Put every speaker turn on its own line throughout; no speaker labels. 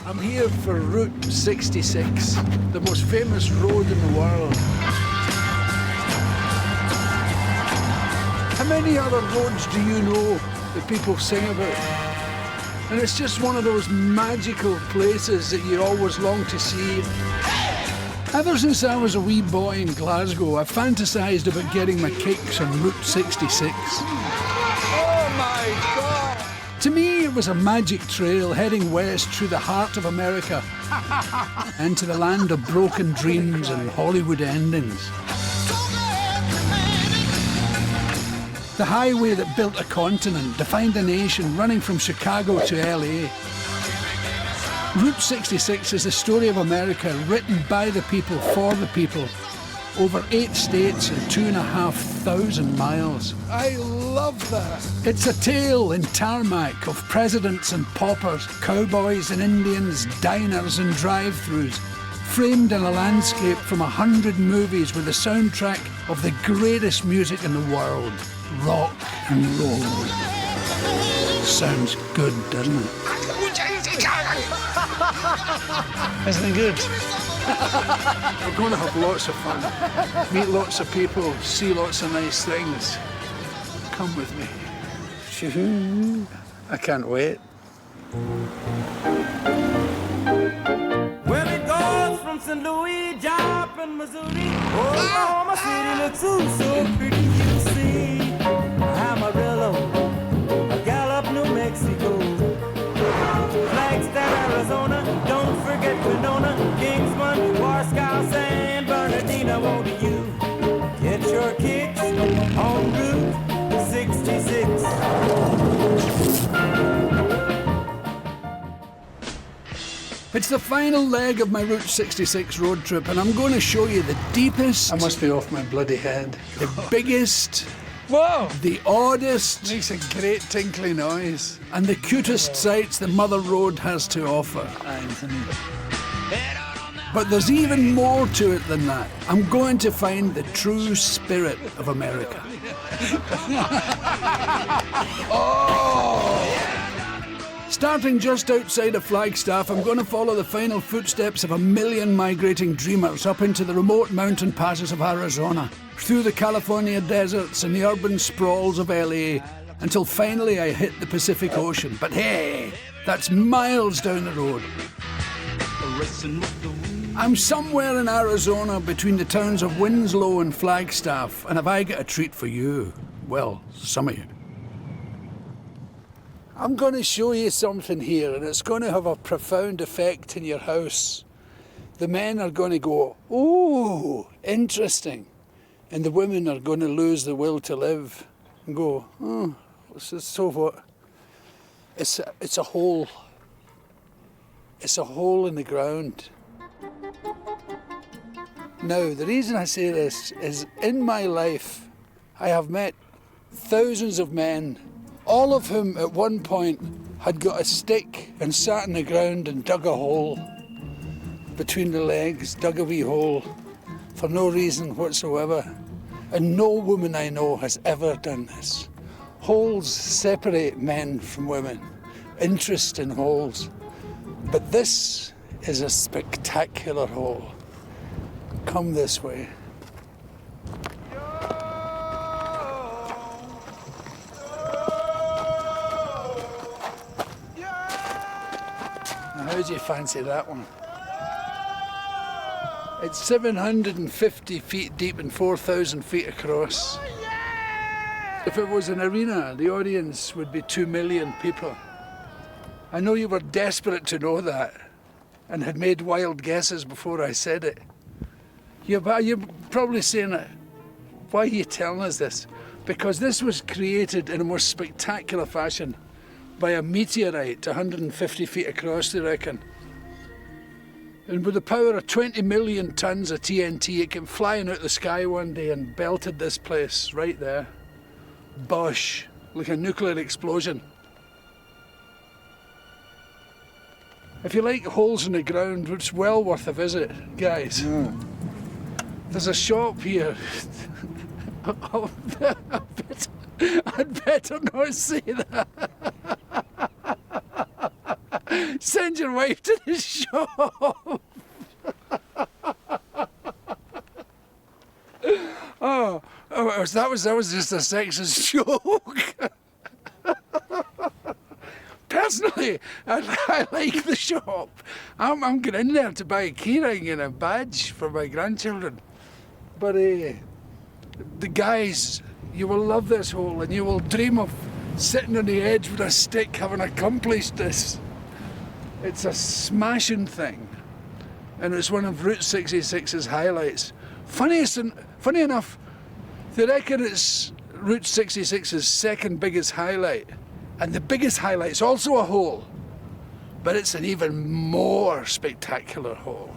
I'm here for Route 66, the most famous road in the world. How many other roads do you know that people sing about? And it's just one of those magical places that you always long to see. Ever since I was a wee boy in Glasgow, I fantasised about getting my kicks on Route 66.
Oh my God!
To me, it was a magic trail heading west through the heart of America into the land of broken dreams and Hollywood endings. The highway that built a continent, defined a nation, running from Chicago to LA. Route 66 is the story of America written by the people for the people. Over 8 states and 2,500 miles.
I love that.
It's a tale in tarmac of presidents and paupers, cowboys and Indians, diners and drive-thrus, framed in a landscape from 100 movies with the soundtrack of the greatest music in the world, rock and roll. Sounds good, doesn't it? Isn't it good? We're going to have lots of fun, meet lots of people, see lots of nice things. Come with me. I can't wait.
Well, it goes from St. Louis, Joplin, Missouri. Oh, my city looks so pretty, you see. Amarillo, Gallup, New Mexico. Flagstaff, Arizona, don't forget Winona, Kingsman, Warskow, San Bernardino. Won't you get your kicks on Route 66?
It's the final leg of my Route 66 road trip, and I'm going to show you the deepest... I must be off my bloody head. The biggest...
Whoa!
The oddest...
Makes a great tinkly noise.
And the cutest sights the Mother Road has to offer. But there's even more to it than that. I'm going to find the true spirit of America. Starting just outside of Flagstaff, I'm going to follow the final footsteps of 1 million migrating dreamers up into the remote mountain passes of Arizona, through the California deserts and the urban sprawls of LA, until finally I hit the Pacific Ocean. But hey, that's miles down the road. I'm somewhere in Arizona between the towns of Winslow and Flagstaff, and have I got a treat for you? Well, some of you. I'm going to show you something here, and it's going to have a profound effect in your house. The men are going to go, ooh, interesting. And the women are going to lose the will to live and go, oh, so what? It's a hole. It's a hole in the ground. Now, the reason I say this is in my life, I have met thousands of men, all of whom at one point had got a stick and sat in the ground and dug a hole between the legs, dug a wee hole for no reason whatsoever. And no woman I know has ever done this. Holes separate men from women, interest in holes. But this is a spectacular hole. Come this way. How do you fancy that one? It's 750 feet deep and 4,000 feet across. If it was an arena, the audience would be 2 million people. I know you were desperate to know that and had made wild guesses before I said it. You're probably saying, why are you telling us this? Because this was created in a more spectacular fashion by a meteorite 150 feet across, they reckon. And with the power of 20 million tons of TNT, it came flying out the sky one day and belted this place right there. Bosh, like a nuclear explosion. If you like holes in the ground, it's well worth a visit, guys. There's a shop here. I'd better not say that. Send your wife to the shop. Oh, that was just a sexist joke. Personally, I like the shop. I'm going in there to buy a keyring and a badge for my grandchildren. But the guys, you will love this hole and you will dream of sitting on the edge with a stick having accomplished this. It's a smashing thing. And it's one of Route 66's highlights. Funny enough, they reckon it's Route 66's second biggest highlight. And the biggest highlight's also a hole, but it's an even more spectacular hole.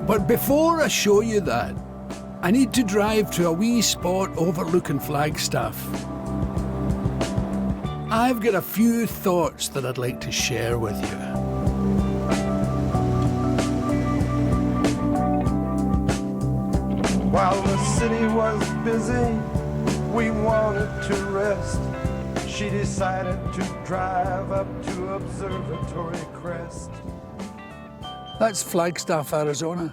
But before I show you that, I need to drive to a wee spot overlooking Flagstaff. I've got a few thoughts that I'd like to share with you.
While the city was busy, we wanted to rest. She decided to drive up to Observatory Crest.
That's Flagstaff, Arizona.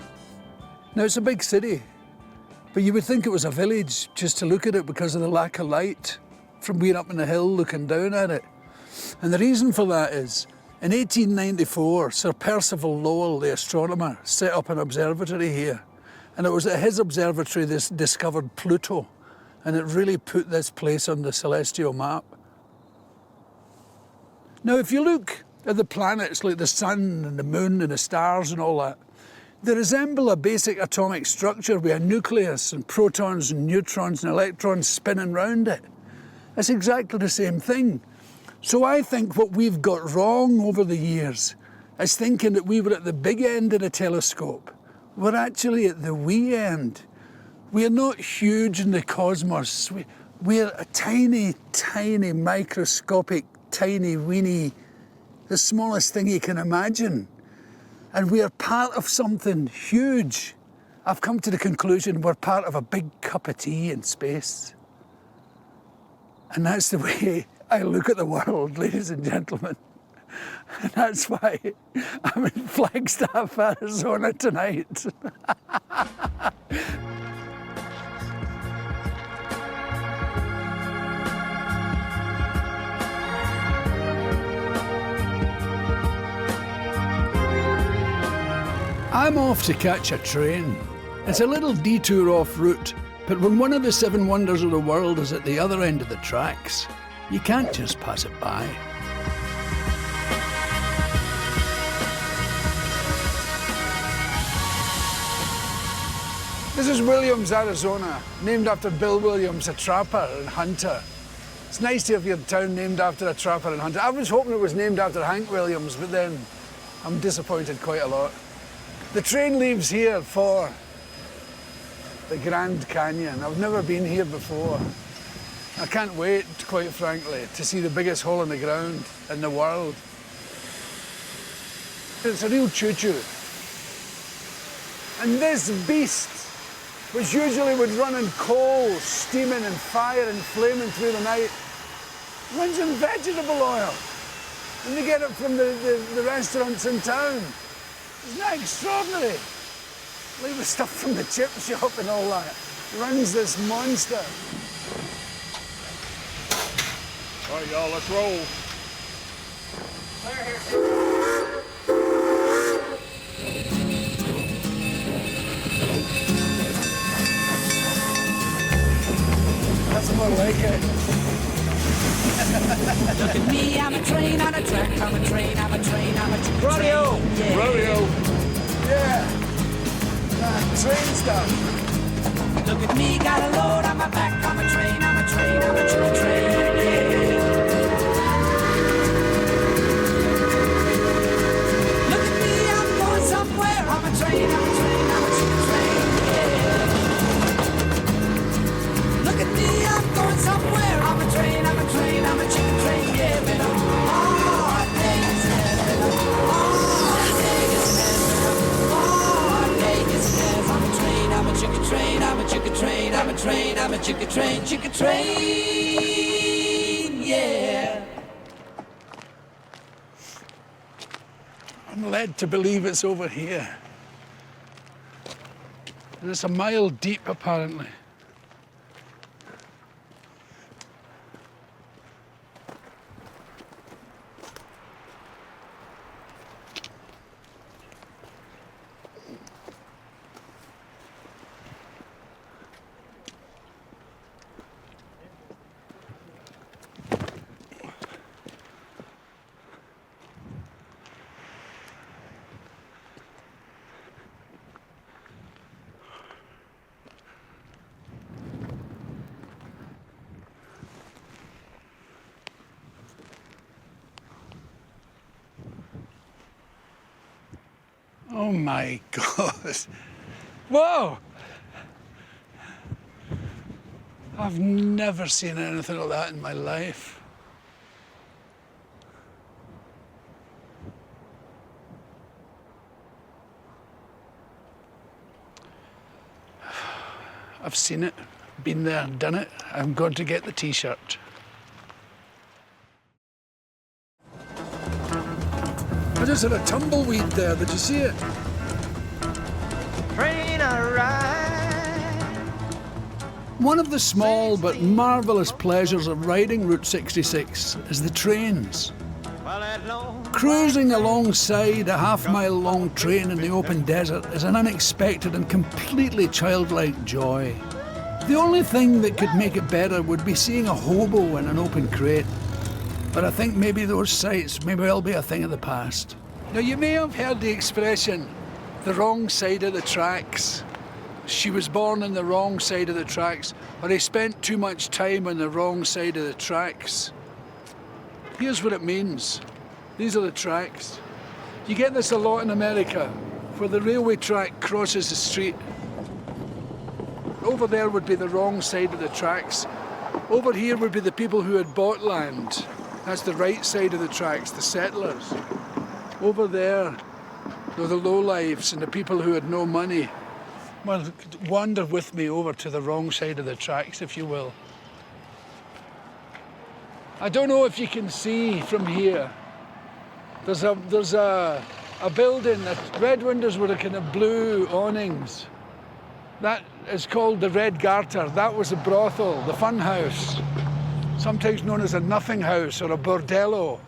Now, it's a big city, but you would think it was a village just to look at it because of the lack of light from being up on the hill looking down at it. And the reason for that is, in 1894, Sir Percival Lowell, the astronomer, set up an observatory here. And it was at his observatory they discovered Pluto, and it really put this place on the celestial map. Now, if you look at the planets like the sun and the moon and the stars and all that, they resemble a basic atomic structure with a nucleus and protons and neutrons and electrons spinning round it. It's exactly the same thing. So I think what we've got wrong over the years is thinking that we were at the big end of the telescope. We're actually at the wee end. We're not huge in the cosmos. We're a tiny, tiny, microscopic, tiny, weeny, the smallest thing you can imagine. And we're part of something huge. I've come to the conclusion we're part of a big cup of tea in space. And that's the way I look at the world, ladies and gentlemen. And that's why I'm in Flagstaff, Arizona tonight. I'm off to catch a train. It's a little detour off route, but when one of the 7 wonders of the world is at the other end of the tracks, you can't just pass it by. This is Williams, Arizona, named after Bill Williams, a trapper and hunter. It's nice to have your town named after a trapper and hunter. I was hoping it was named after Hank Williams, but then I'm disappointed quite a lot. The train leaves here for the Grand Canyon. I've never been here before. I can't wait, quite frankly, to see the biggest hole in the ground in the world. It's a real choo-choo. And this beast, which usually would run in coal, steaming and fire and flaming through the night, runs in vegetable oil. And they get it from the restaurants in town. Isn't that extraordinary? Leave the stuff from the chip shop and all that. Runs this monster.
All right, y'all, let's roll.
That's more like it.
Look at me, I'm a train on a track, I'm a train, I'm a train, I'm a train.
Rodeo!
Yeah.
Rodeo.
Yeah. Train stuff.
Look at me, got a load on my back, I'm a train, I'm a train, I'm a train, yeah. Look at me, I'm going somewhere, I'm a train, I'm a train, I'm a train, yeah. Look at me, I'm going somewhere, I'm a train, I'm a train, I'm a train, yeah. Been a hard day's head, been a hard day's head, been a hard day's head. I'm a train, I'm a chicka train, I'm a chicka train, I'm a train, I'm a chicka train, chicka train.
I'm led to believe it's over here. And it's a mile deep, apparently. Oh my God. Whoa! I've never seen anything like that in my life. I've seen it, been there, done it. I'm going to get the t-shirt. I just had a tumbleweed there, did you see it?
Train I ride.
One of the small but marvellous pleasures of riding Route 66 is the trains.
Well, that long
Cruising alongside a half-mile-long train in the open desert is an unexpected and completely childlike joy. The only thing that could make it better would be seeing a hobo in an open crate. But I think maybe those sights may well be a thing of the past. Now, you may have heard the expression, the wrong side of the tracks. She was born on the wrong side of the tracks, or he spent too much time on the wrong side of the tracks. Here's what it means. These are the tracks. You get this a lot in America, where the railway track crosses the street. Over there would be the wrong side of the tracks. Over here would be the people who had bought land. That's the right side of the tracks, the settlers. Over there were the lowlifes and the people who had no money. Well, wander with me over to the wrong side of the tracks, if you will. I don't know if you can see from here. There's a building that red windows with a kind of blue awnings. That is called the Red Garter. That was a brothel, the fun house. Sometimes known as a nothing house or a bordello.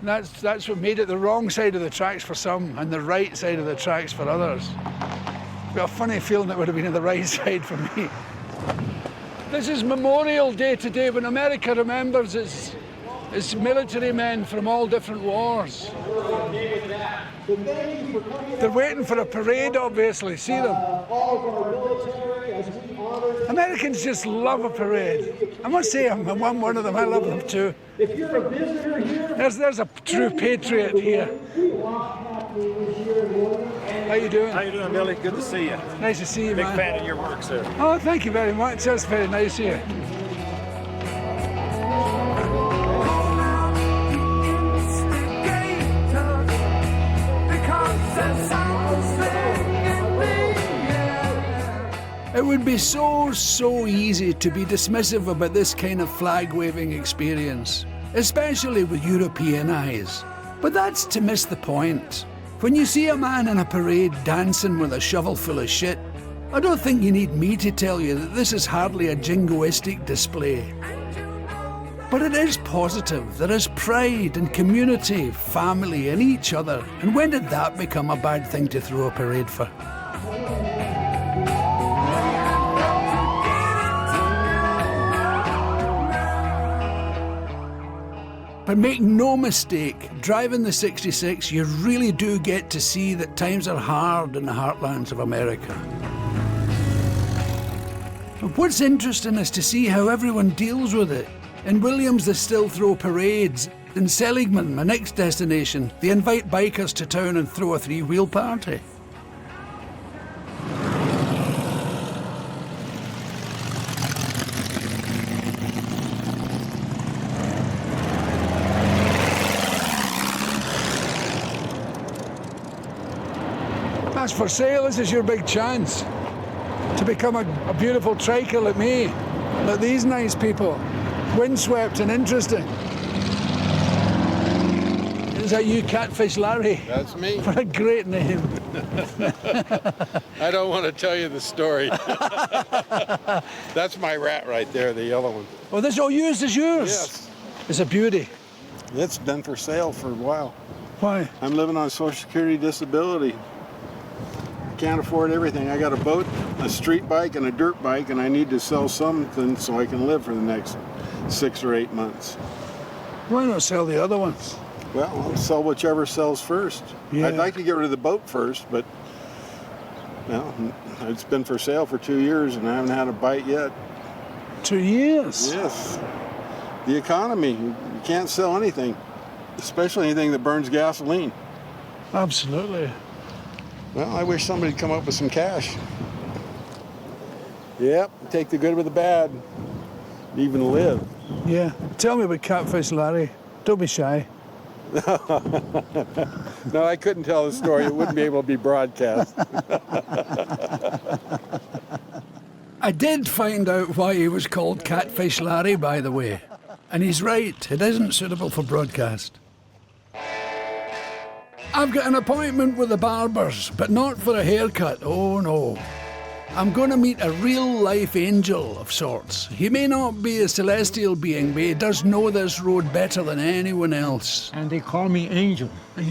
And that's what made it the wrong side of the tracks for some and the right side of the tracks for others. I've got a funny feeling it would have been on the right side for me. This is Memorial Day today when America remembers its military men from all different wars. They're waiting for a parade, obviously. See them? Americans just love a parade. I must say, I'm one of them. I love them too.
If you're a visitor here,
There's a true patriot here. How you doing?
How you doing, Billy? Good to see you.
Nice to see you,
Big
man.
fan of your work, sir.
Oh, thank you very much. That's very nice of you. It would be so easy to be dismissive about this kind of flag-waving experience, especially with European eyes. But that's to miss the point. When you see a man in a parade dancing with a shovel full of shit, I don't think you need me to tell you that this is hardly a jingoistic display. But it is positive. There is pride and community, family in each other. And when did that become a bad thing to throw a parade for? But make no mistake, driving the 66, you really do get to see that times are hard in the heartlands of America. But what's interesting is to see how everyone deals with it. In Williams, they still throw parades. In Seligman, my next destination, they invite bikers to town and throw a three-wheel party. That's for sale. This is your big chance to become a beautiful triker like me, like these nice people, windswept and interesting. It Is that you, Catfish Larry?
That's me.
What a great name.
I don't want to tell you the story. That's my rat right there, the yellow one.
Oh, this all yours is yours?
Yes.
It's a beauty.
It's been for sale for a while.
Why?
I'm living on Social Security disability. Can't afford everything. I got a boat, a street bike, and a dirt bike, and I need to sell something so I can live for the next 6 or 8 months.
Why not sell the other ones?
Well, I'll sell whichever sells first.
Yeah.
I'd like to get rid of the boat first, but well, it's been for sale for 2 years and I haven't had a bite yet.
2 years?
Yes. The economy, you can't sell anything, especially anything that burns gasoline.
Absolutely.
Well, I wish somebody'd come up with some cash. Yep, take the good with the bad, even live.
Yeah. Tell me about Catfish Larry. Don't be shy.
No, I couldn't tell the story. It wouldn't be able to be broadcast.
I did find out why he was called Catfish Larry, by the way. And he's right, it isn't suitable for broadcast. I've got an appointment with the barbers, but not for a haircut, oh no. I'm going to meet a real-life angel of sorts. He may not be a celestial being, but he does know this road better than anyone else.
And they call me Angel.
I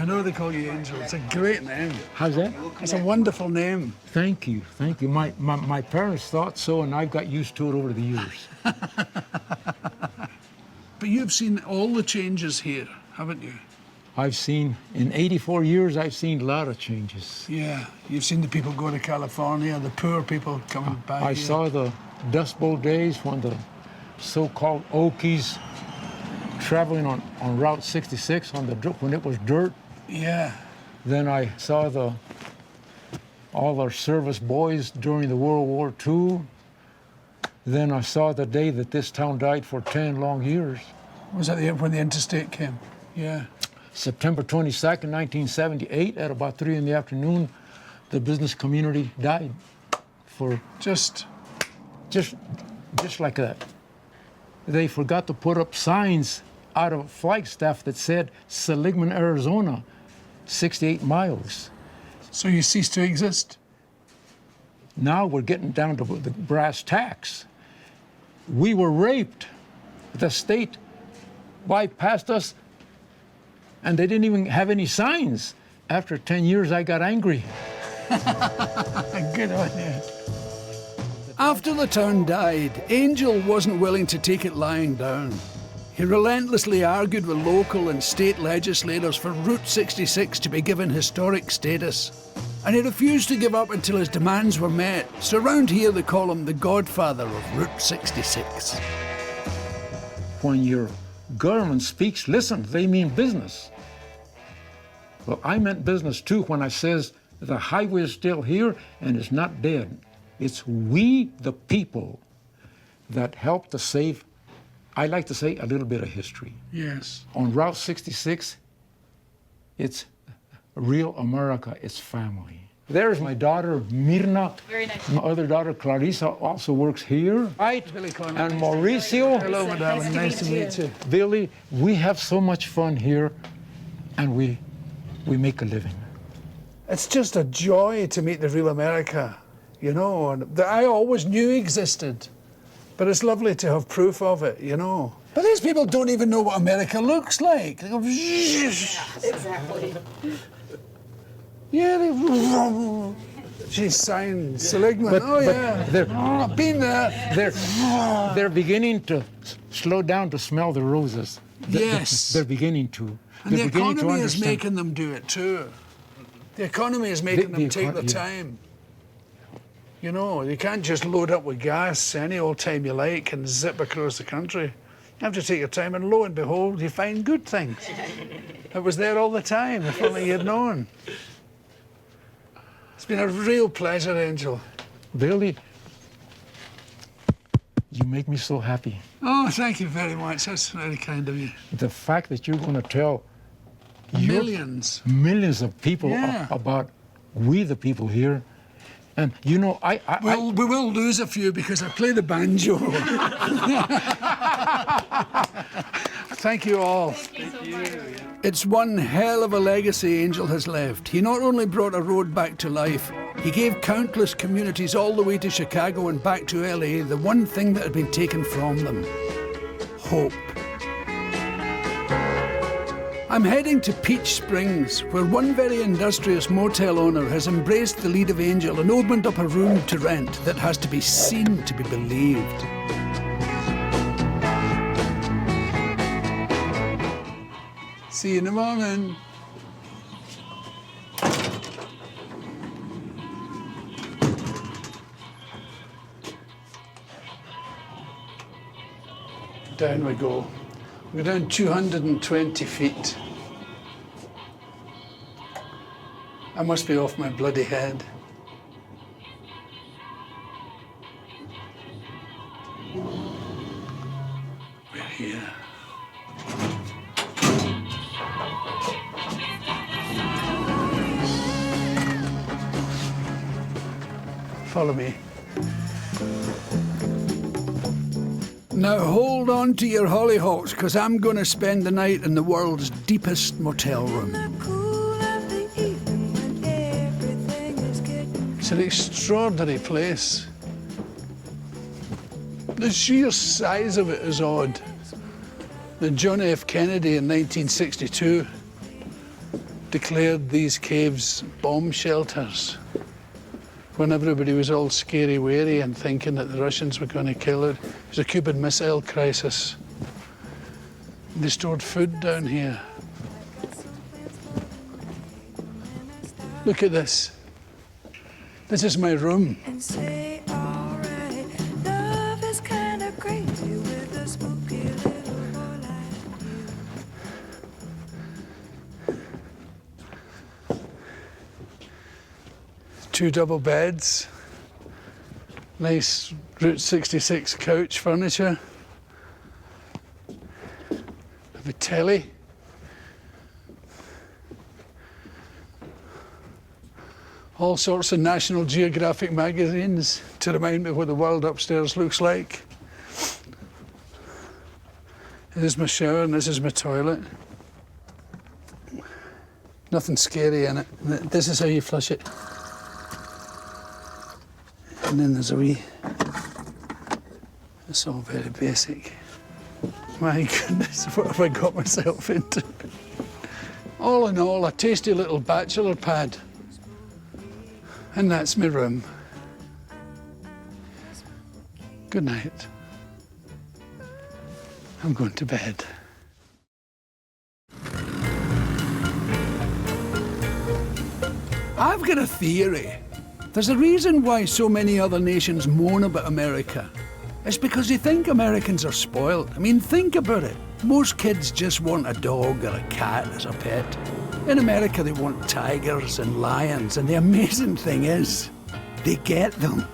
know they call you Angel. It's a great name.
How's that?
It's a wonderful name.
Thank you, thank you. My parents thought so, and I've got used to it over the years.
But you've seen all the changes here, haven't you?
I've seen, in 84 years, I've seen a lot of changes.
Yeah, you've seen the people go to California, the poor people coming back
I
here.
saw the Dust Bowl days when the so-called Okies traveling on Route 66 when it was dirt.
Yeah.
Then I saw all our service boys during the World War II. Then I saw the day that this town died for 10 long years.
Was that when the interstate came? Yeah.
September 22nd, 1978, at about 3 in the afternoon, the business community died for just like that. They forgot to put up signs out of Flagstaff that said Seligman, Arizona, 68 miles.
So you ceased to exist?
Now we're getting down to the brass tacks. We were raped. The state bypassed us, and they didn't even have any signs. After 10 years, I got angry.
Good on you. After the town died, Angel wasn't willing to take it lying down. He relentlessly argued with local and state legislators for Route 66 to be given historic status. And he refused to give up until his demands were met. So around here they call him the godfather of Route 66.
When your government speaks, listen, they mean business. Well, I meant business too when I says the highway is still here and it's not dead. It's we, the people, that helped to save, I like to say, a little bit of history.
Yes.
On Route 66, it's real America, it's family. There's my daughter, Mirna.
Very nice.
My other daughter, Clarissa, also works here. Right?
Billy Connolly.
And Mauricio.
Hello, madam. Nice to meet you.
Billy, we have so much fun here, and we make a living.
It's just a joy to meet the real America, you know, and that I always knew existed. But it's lovely to have proof of it, you know. But these people don't even know what America looks like. They go,
Exactly.
yeah, she's signed Seligman. I've been there.
They're beginning to slow down to smell the roses.
Yes.
They're beginning to.
And the
They're beginning to
economy is
understand.
making them do it too. The economy is making them take their time. You know, you can't just load up with gas any old time you like and zip across the country. You have to take your time, and lo and behold, you find good things. It was there all the time, if only you'd known. It's been a real pleasure, Angel.
Billy, you make me so happy.
Oh, thank you very much. That's very kind of you.
The fact that you're going to tell
Millions.
millions of people
Yeah.
about we the people here. And you know,
We will lose a few because I play the banjo. Thank you all. It's one hell of a legacy Angel has left. He not only brought a road back to life, he gave countless communities all the way to Chicago and back to LA the one thing that had been taken from them: hope. I'm heading to Peach Springs, where one very industrious motel owner has embraced the lead of Angel and opened up a room to rent that has to be seen to be believed. See you in the morning. Down we go. We're down 220 feet. I must be off my bloody head. We're here. Follow me. Now hold on to your hollyhocks, because I'm going to spend the night in the world's deepest motel room. It's an extraordinary place. The sheer size of it is odd. That John F. Kennedy in 1962 declared these caves bomb shelters when everybody was all scary-wary and thinking that the Russians were going to kill it. It was a Cuban Missile Crisis. They stored food down here. Look at this. This is my room.
And say, all right, love is kind of crazy with a spooky little boy like you.
2 double beds. Nice Route 66 couch furniture. Have a telly. All sorts of National Geographic magazines to remind me what the world upstairs looks like. This is my shower and this is my toilet. Nothing scary in it. This is how you flush it. And then there's a wee... It's all very basic. My goodness, what have I got myself into? All in all, a tasty little bachelor pad. And that's my room. Good night. I'm going to bed. I've got a theory. There's a reason why so many other nations moan about America. It's because they think Americans are spoiled. I mean, think about it. Most kids just want a dog or a cat as a pet. In America, they want tigers and lions, and the amazing thing is, they get them.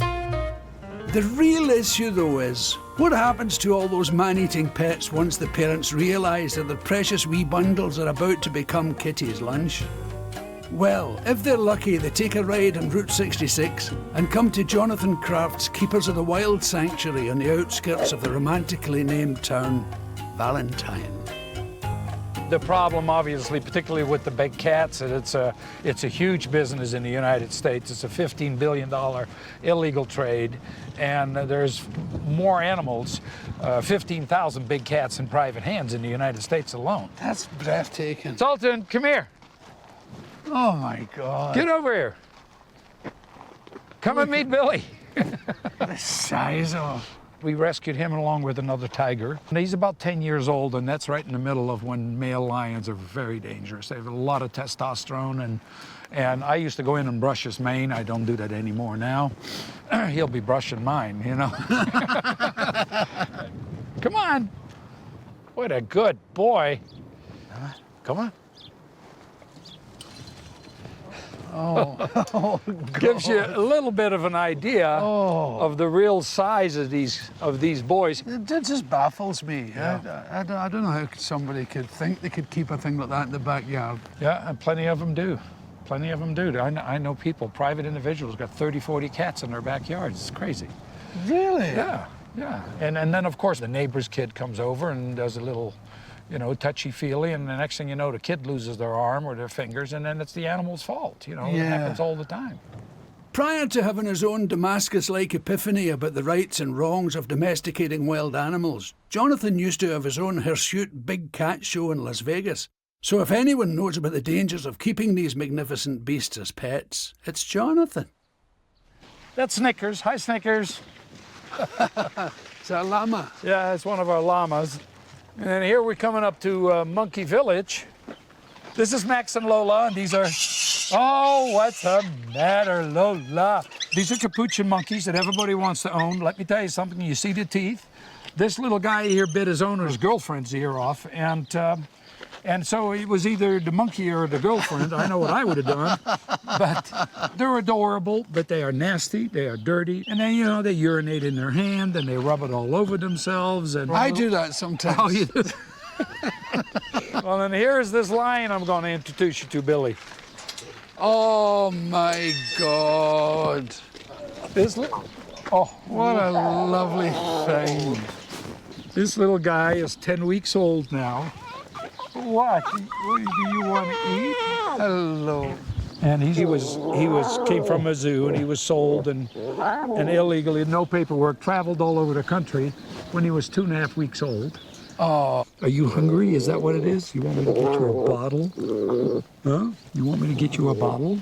The real issue, though, is what happens to all those man-eating pets once the parents realise that their precious wee bundles are about to become Kitty's lunch? Well, if they're lucky, they take a ride on Route 66 and come to Jonathan Kraft's Keepers of the Wild Sanctuary on the outskirts of the romantically named town, Valentine.
The problem, obviously, particularly with the big cats, is it's a huge business in the United States. It's a $15 billion illegal trade, and there's more animals, 15,000 big cats in private hands in the United States alone.
That's breathtaking.
Sultan, come here.
Oh, my God.
Get over here. Come and meet Billy.
The size of...
We rescued him along with another tiger. And he's about 10 years old, and that's right in the middle of when male lions are very dangerous. They have a lot of testosterone, and I used to go in and brush his mane. I don't do that anymore now. He'll be brushing mine, you know. Come on. What a good boy. Come on.
Oh,
Gives you a little bit of an idea of the real size of these boys.
It just baffles me.
Yeah.
I don't know how somebody could think they could keep a thing like that in the backyard.
Yeah, and plenty of them do. Plenty of them do. I know people, private individuals, got 30, 40 cats in their backyards. It's crazy.
Really?
Yeah. Yeah, and then of course the neighbor's kid comes over and does a little, you know, touchy-feely, and the next thing you know, the kid loses their arm or their fingers, and then it's the animal's fault. You know, it happens all the time.
Prior to having his own Damascus-like epiphany about the rights and wrongs of domesticating wild animals, Jonathan used to have his own hirsute big cat show in Las Vegas. So if anyone knows about the dangers of keeping these magnificent beasts as pets, it's Jonathan.
That's Snickers. Hi, Snickers.
It's a llama.
Yeah, it's one of our llamas. And then here we're coming up to Monkey Village. This is Max and Lola, and these are... Oh, what's the matter, Lola? These are capuchin monkeys that everybody wants to own. Let me tell you something, you see the teeth? This little guy here bit his owner's girlfriend's ear off, and so it was either the monkey or the girlfriend. I know what I would have done. But they're adorable, but they are nasty, they are dirty. And then, you know, they urinate in their hand and they rub it all over themselves. And
I do that sometimes.
Oh, you do? Well, then here's this lion I'm going to introduce you to, Billy.
Oh, my God.
Oh,
What a lovely thing.
this little guy is 10 weeks old now. What? Do you want to eat?
Hello.
And he came from a zoo, and he was sold and illegally, no paperwork, traveled all over the country when he was 2.5 weeks old.
Oh,
Are you hungry? Is that what it is? You want me to get you a bottle? Huh? You want me to get you a bottle?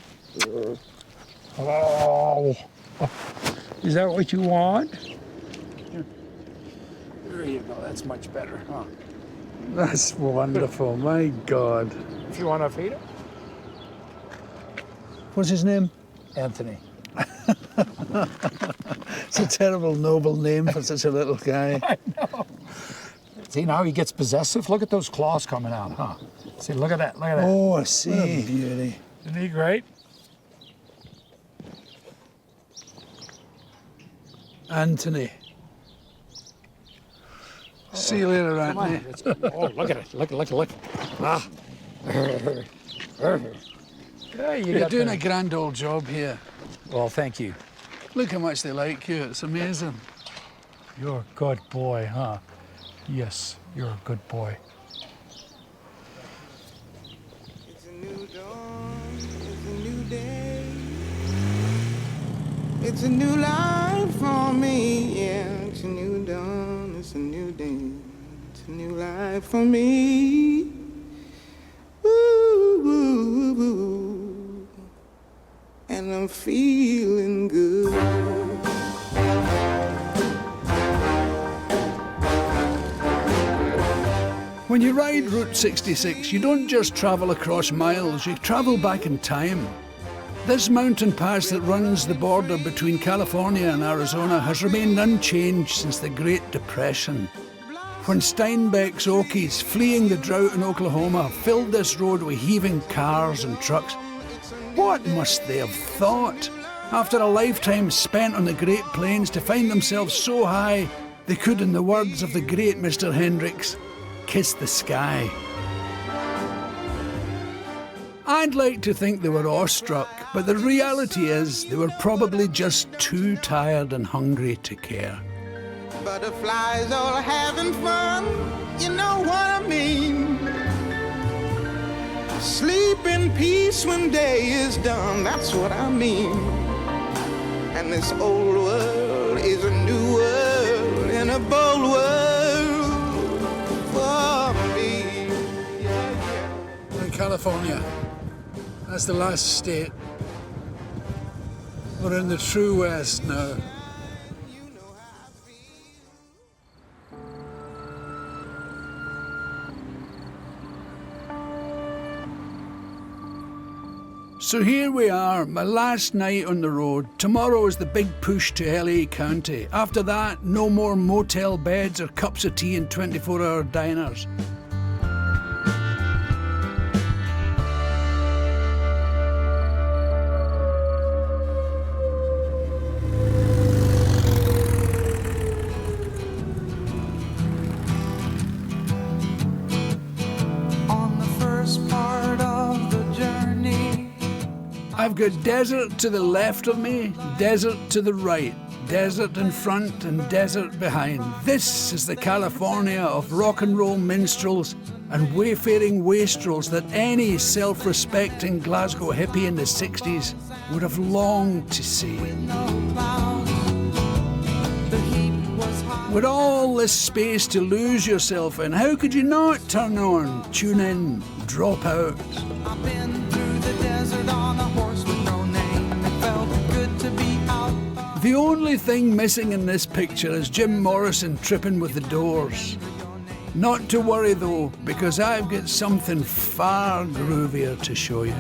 Oh. Is that what you want? There you go. That's much better, huh?
that's wonderful. My God.
If you want to feed him?
What's his name?
Anthony.
It's a terrible, noble name for such a little guy.
I know. See, now he gets possessive. Look at those claws coming out, huh? See, look at that, look at that.
Oh, I see.
What a
beauty.
Isn't he great?
Anthony. See you later,
Come on.
Anthony.
Oh, look at it. Look. Ah. Yeah,
You're doing a grand old job here.
Well, thank you.
Look how much they like you. It's amazing.
You're a good boy, huh? Yes, you're a good boy.
It's a new dawn, it's a new day. It's a new life for me, yeah. It's a new dawn, it's a new day. It's a new life for me. Woo, woo, woo. And I'm feeling good.
When you ride Route 66, you don't just travel across miles, you travel back in time. This mountain pass that runs the border between California and Arizona has remained unchanged since the Great Depression. When Steinbeck's Okies, fleeing the drought in Oklahoma, filled this road with heaving cars and trucks, what must they have thought? After a lifetime spent on the Great Plains to find themselves so high, they could, in the words of the great Mr. Hendricks, kiss the sky. I'd like to think they were awestruck, but the reality is they were probably just too tired and hungry to care.
Butterflies all having fun, you know what I mean. Sleep in peace when day is done, that's what I mean. And this old world is a new world and a bold world for me.
We're in California. That's the last state. We're in the true West now. So here we are, my last night on the road. Tomorrow is the big push to LA County. After that, no more motel beds or cups of tea in 24-hour diners.
On the first part of the journey,
I've got desert to the left of me, desert to the right. desert in front and desert behind. This is the California of rock and roll minstrels and wayfaring wastrels that any self-respecting Glasgow hippie in the 60s would have longed to see. With all this space to lose yourself in, how could you not turn on, tune in, drop out?
I've been through the desert on a horse with no name. It felt good to be out.
The only thing missing in this picture is Jim Morrison tripping with the Doors. Not to worry though, because I've got something far groovier to show you.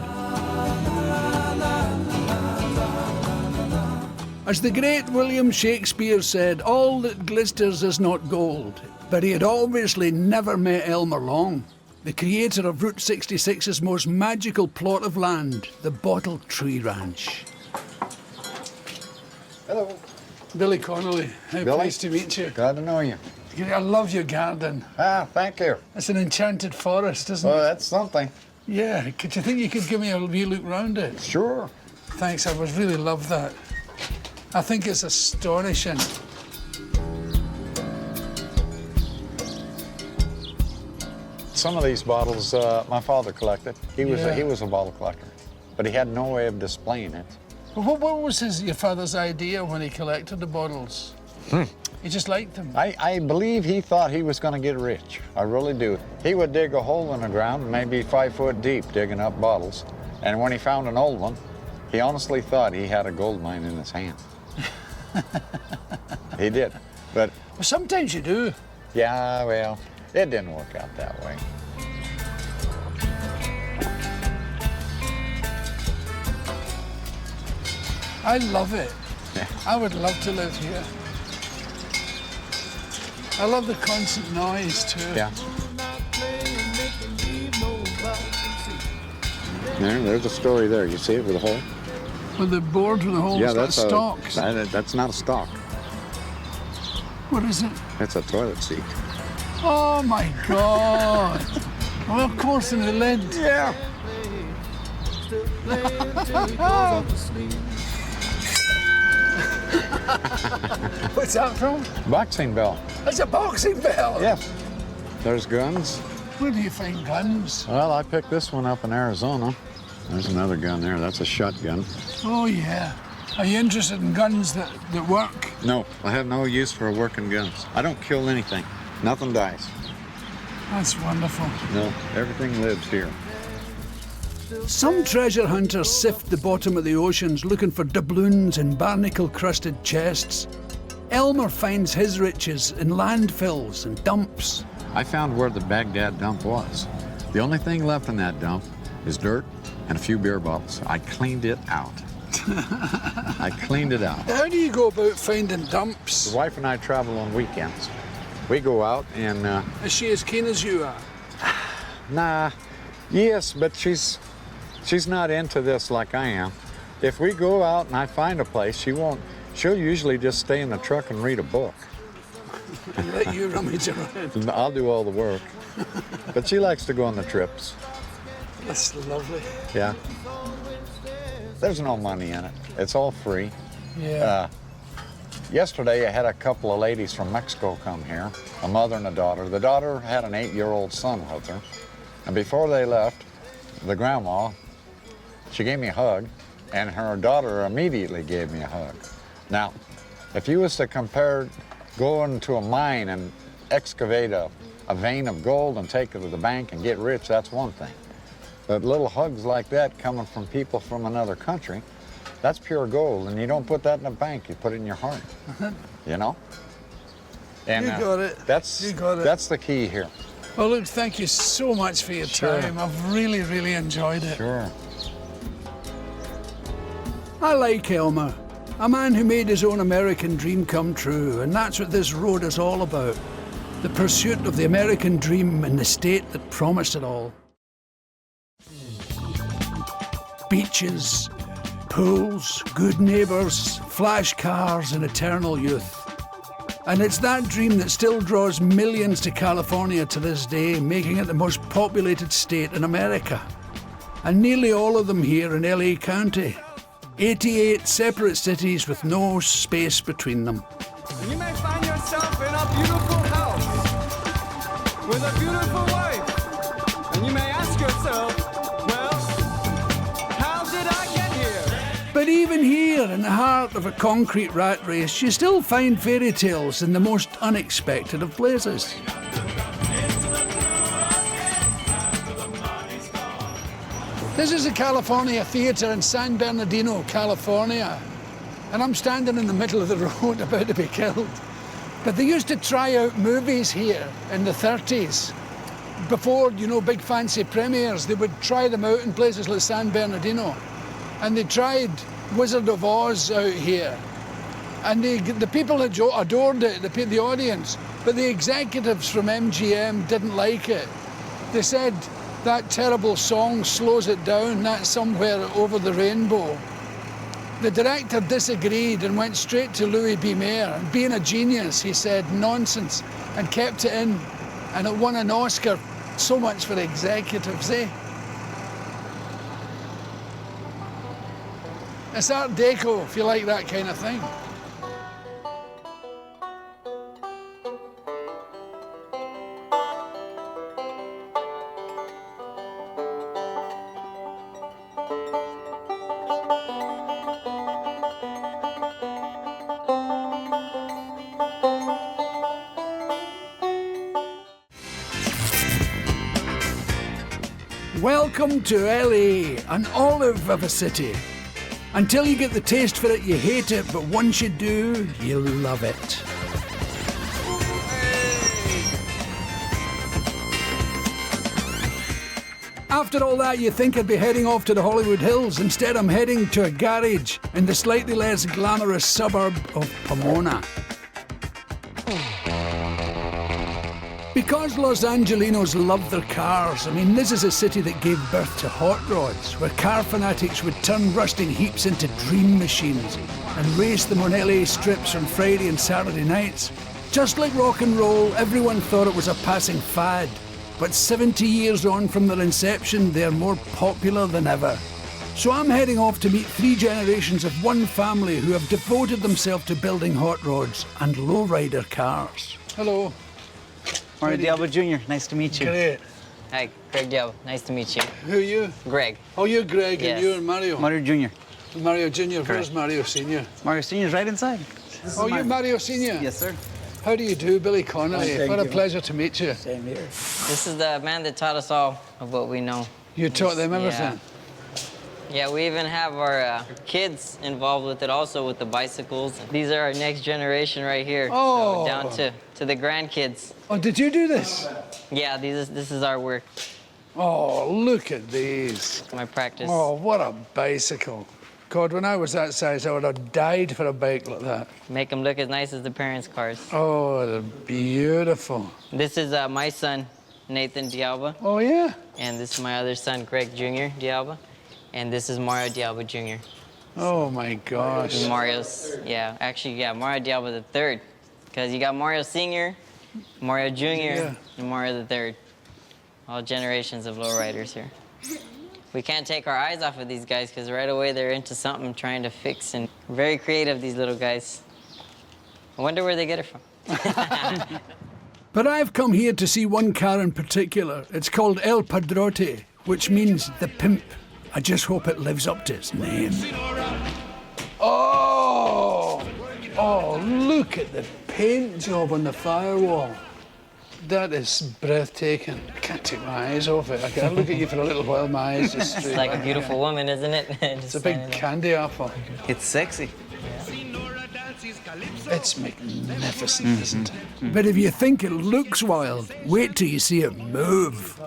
As the great William Shakespeare said, all that glisters is not gold. But he had obviously never met Elmer Long, the creator of Route 66's most magical plot of land, the Bottle Tree Ranch.
Hello.
Billy Connolly, how
Billy.
pleased to meet you.
Glad to know you.
I love your garden.
Ah, thank you.
It's an enchanted forest, isn't
Well,
it?
that's something.
Yeah, could you think you could give me a wee look round it?
Sure.
Thanks, I would really love that. I think it's astonishing.
Some of these bottles my father collected. He was
Yeah.
he was a bottle collector, but he had no way of displaying it.
Well, what was your father's idea when he collected the bottles? He just liked them.
I believe he thought he was going to get rich. I really do. He would dig a hole in the ground, maybe 5 foot deep, digging up bottles. And when he found an old one, he honestly thought he had a gold mine in his hand. He did. But
Well, sometimes you do.
yeah, well, it didn't work out that way.
I love it.
Yeah.
I would love to live here. I love the constant noise too.
Yeah. There's a story there. You see it with a hole?
With the board with the holes,
Yeah,
that's stock.
That's not a stock.
What is it?
That's a toilet seat.
Oh my God. Well, of course, in the lid.
Yeah.
What's that from?
Boxing bell.
It's a boxing bell.
Yes. There's guns.
Where do you find guns?
Well, I picked this one up in Arizona. There's another gun there. That's a shotgun.
Oh, yeah. Are you interested in guns that work?
No, I have no use for working guns. I don't kill anything. Nothing dies.
That's wonderful.
No, everything lives here.
Some treasure hunters sift the bottom of the oceans looking for doubloons in barnacle-crusted chests. Elmer finds his riches in landfills and dumps.
I found where the Baghdad dump was. The only thing left in that dump is dirt and a few beer bottles. I cleaned it out. I cleaned it out.
How do you go about finding dumps?
The wife and I travel on weekends. We go out and,
Is she as keen as you are?
nah, yes, but she's not into this like I am. If we go out and I find a place, she'll usually just stay in the truck and read a book.
And let you rummage around.
I'll do all the work. But she likes to go on the trips.
That's lovely.
Yeah. There's no money in it. It's all free.
Yeah.
Yesterday, I had a couple of ladies from Mexico come here, a mother and a daughter. The daughter had an 8-year-old son with her. And before they left, the grandma, she gave me a hug, and her daughter immediately gave me a hug. Now, if you was to compare going to a mine and excavate a vein of gold and take it to the bank and get rich, that's one thing. But little hugs like that coming from people from another country, that's pure gold, and you don't put that in a bank, you put it in your heart, you know? And
You got it. You got it.
That's the key here.
Well, look, thank you so much for your
Sure.
time. I've really, really enjoyed it.
Sure.
I like Elmer, a man who made his own American dream come true, and that's what this road is all about. The pursuit of the American dream in the state that promised it all. Beaches, pools, good neighbours, flash cars and eternal youth. And it's that dream that still draws millions to California to this day, making it the most populated state in America. And nearly all of them here in LA County. 88 separate cities with no space between them.
You may find yourself in a beautiful house with a beautiful wife. And you may ask yourself, well, how did I get here?
But even here, in the heart of a concrete rat race, you still find fairy tales in the most unexpected of places. This is the California Theatre in San Bernardino, California. And I'm standing in the middle of the road about to be killed. But they used to try out movies here in the 30s. Before, you know, big fancy premieres, they would try them out in places like San Bernardino. And they tried Wizard of Oz out here. And the people adored it, the audience. But the executives from MGM didn't like it. They said, that terrible song slows it down, that's Somewhere Over the Rainbow. The director disagreed and went straight to Louis B. Mayer. And being a genius, he said, nonsense, and kept it in. And it won an Oscar. So much for executives, eh? It's Art Deco, if you like that kind of thing. Welcome to LA, an olive of a city. Until you get the taste for it, you hate it, but once you do, you love it. After all that, you think I'd be heading off to the Hollywood Hills. Instead, I'm heading to a garage in the slightly less glamorous suburb of Pomona. Because Los Angelinos love their cars, I mean, this is a city that gave birth to hot rods, where car fanatics would turn rusting heaps into dream machines and race them on LA strips on Friday and Saturday nights. Just like rock and roll, everyone thought it was a passing fad, but 70 years on from their inception, they're more popular than ever. So I'm heading off to meet 3 generations of one family who have devoted themselves to building hot rods and lowrider cars. Hello.
Mario Diablo Jr., nice to meet you.
Great.
Hi, Greg Diablo. Nice to meet you.
Who are you?
Greg.
Oh, you're Greg,
Yes.
and you're Mario.
Mario Jr.
Mario Jr. Where's Mario Sr.?
Mario Sr. is right inside.
Oh, you're Mario Sr.?
Yes, sir.
How do you do, Billy Connolly? What a pleasure to meet you.
Same here.
This is the man that taught us all of what we know.
You taught them everything?
Yeah, we even have our kids involved with it also, with the bicycles. These are our next generation right here.
Oh.
So down to the grandkids.
Oh, did you do this?
Yeah, this is our work.
Oh, look at these.
My practice.
Oh, what a bicycle. God, when I was that size, I would have died for a bike like that.
Make them look as nice as the parents' cars.
Oh, they're beautiful.
This is my son, Nathan Dialba.
Oh, yeah?
And this is my other son, Greg Jr. Dialba. And this is Mario Dialba Jr.
Oh, my gosh.
Mario's, Mario Dialba the third. Because you got Mario Sr., Mario Jr., and Mario the third. All generations of lowriders here. We can't take our eyes off of these guys because right away they're into something trying to fix, and very creative, these little guys. I wonder where they get it from.
But I've come here to see one car in particular. It's called El Padrote, which means the pimp. I just hope it lives up to its name. Oh! Oh, look at the paint job on the firewall. That is breathtaking. I can't take my eyes off it. I look at you for a little while, my eyes just straight.
It's like a beautiful woman, isn't it?
It's a big candy apple.
It's sexy.
It's magnificent, isn't it? But if you think it looks wild, wait till you see it move.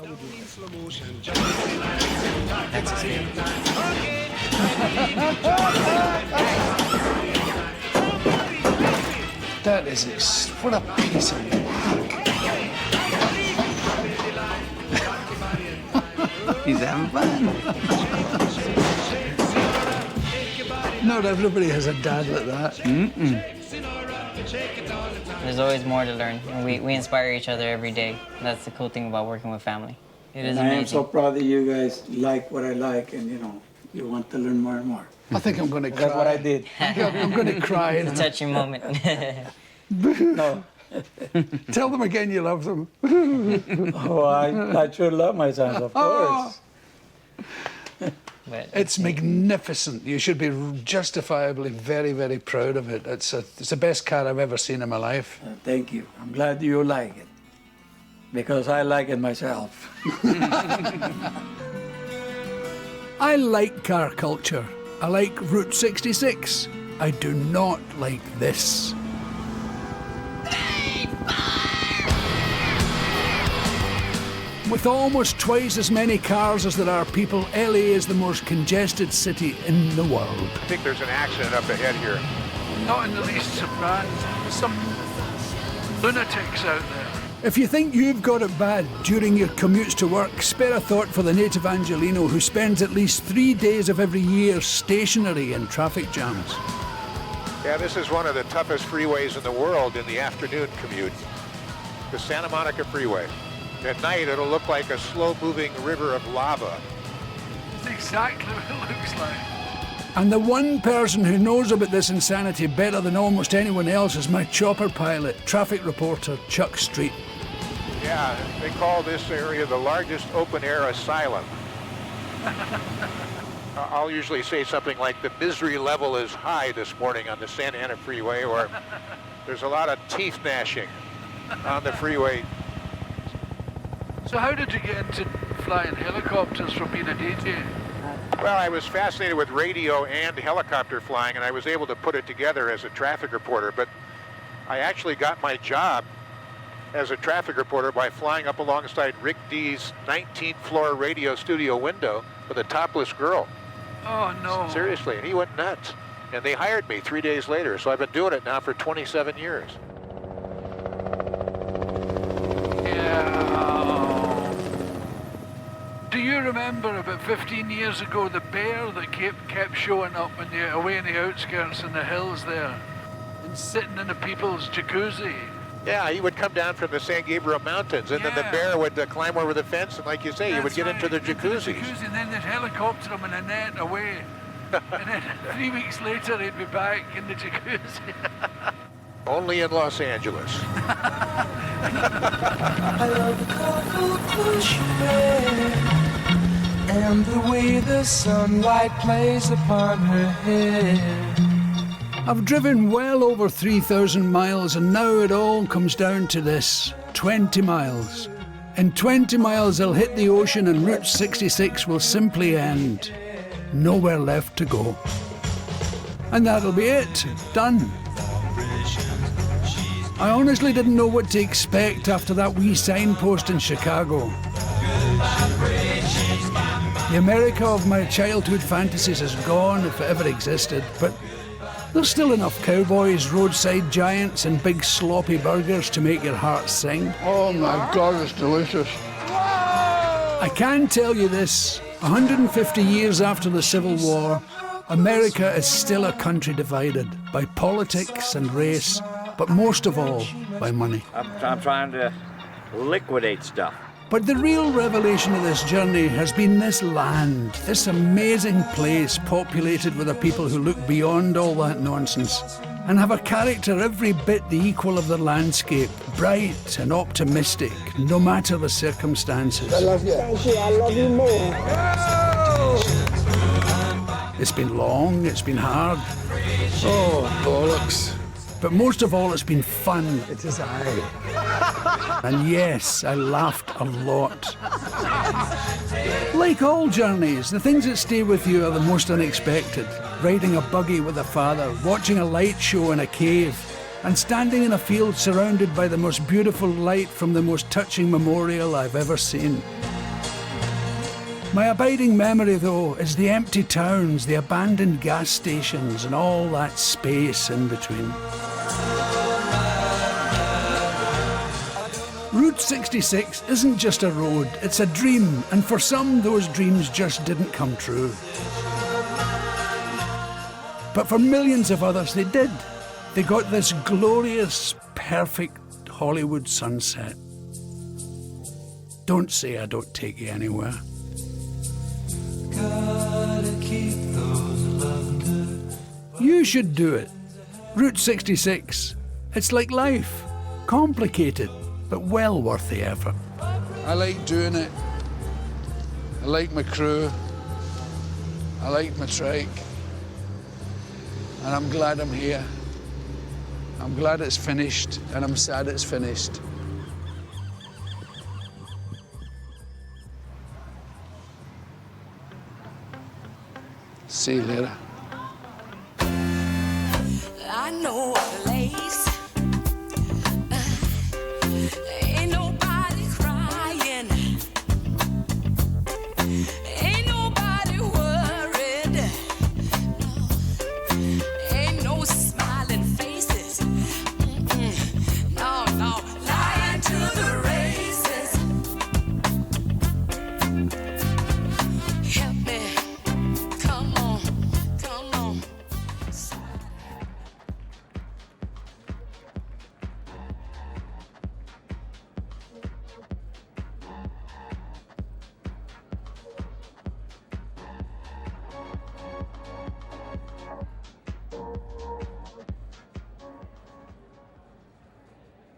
That is, what a piece of work.
He's having fun.
Not everybody has a dad like that.
There's always more to learn, and we inspire each other every day. That's the cool thing about working with family. It is
And I am
amazing.
so proud that you guys like what I like, and you know, You want to learn more and more.
I think I'm going to cry.
That's what I did.
I'm going to cry.
It's a touching moment.
No.
Tell them again you love them.
Oh, I sure love my sons, of course.
It's magnificent. You should be justifiably very, very proud of it. It's the best car I've ever seen in my life.
Thank you. I'm glad you like it. Because I like it myself.
I like car culture. I like Route 66. I do not like this. With almost twice as many cars as there are people, LA is the most congested city in the world.
I think there's an accident up ahead here.
Not in the least surprised. There's some lunatics out there. If you think you've got it bad during your commutes to work, spare a thought for the native Angelino who spends at least 3 days of every year stationary in traffic jams.
Yeah, this is one of the toughest freeways in the world in the afternoon commute. The Santa Monica Freeway. At night, it'll look like a slow-moving river of lava.
That's exactly what it looks like. And the one person who knows about this insanity better than almost anyone else is my chopper pilot, traffic reporter Chuck Street.
Yeah, they call this area the largest open-air asylum. I'll usually say something like the misery level is high this morning on the Santa Ana Freeway, or there's a lot of teeth gnashing on the freeway.
So how did you get into flying helicopters from being a DJ?
Well, I was fascinated with radio and helicopter flying, and I was able to put it together as a traffic reporter, but I actually got my job as a traffic reporter by flying up alongside Rick D's 19th floor radio studio window with a topless girl.
Oh, no.
Seriously, and he went nuts. And they hired me 3 days later, so I've been doing it now for 27 years.
Do you remember about 15 years ago the bear that kept showing up away in the outskirts in the hills there and sitting in the people's jacuzzi?
Yeah, he would come down from the San Gabriel Mountains, and then the bear would climb over the fence, and like you say, he would get into the jacuzzis.
And then they'd helicopter him in a net away. And then 3 weeks later, he'd be back in the jacuzzi.
Only in Los Angeles.
I love the colorful bushman and the way the sunlight plays upon her hair. I've driven well over 3,000 miles, and now it all comes down to this: 20 miles. In 20 miles, I'll hit the ocean, and Route 66 will simply end. Nowhere left to go. And that'll be it. Done. I honestly didn't know what to expect after that wee signpost in Chicago. The America of my childhood fantasies is gone, if it ever existed, but there's still enough cowboys, roadside giants, and big sloppy burgers to make your heart sing.
Oh my God, it's delicious.
I can tell you this: 150 years after the Civil War, America is still a country divided by politics and race, but most of all, by money.
I'm trying to liquidate stuff.
But the real revelation of this journey has been this land, this amazing place populated with a people who look beyond all that nonsense and have a character every bit the equal of the landscape, bright and optimistic, no matter the circumstances.
I love you. Thank you. I love you more.
It's been long, it's been hard.
Oh, bollocks.
But most of all, it's been fun.
It is I.
And yes, I laughed a lot. Like all journeys, the things that stay with you are the most unexpected. Riding a buggy with a father, watching a light show in a cave, and standing in a field surrounded by the most beautiful light from the most touching memorial I've ever seen. My abiding memory, though, is the empty towns, the abandoned gas stations, and all that space in between. Route 66 isn't just a road, it's a dream, and for some, those dreams just didn't come true. But for millions of others, they did. They got this glorious, perfect Hollywood sunset. Don't say I don't take you anywhere.
Gotta keep those lavender.
You should do it. Route 66. It's like life. Complicated, but well worth the effort. I like doing it. I like my crew. I like my trike. And I'm glad I'm here. I'm glad it's finished, and I'm sad it's finished. See you later.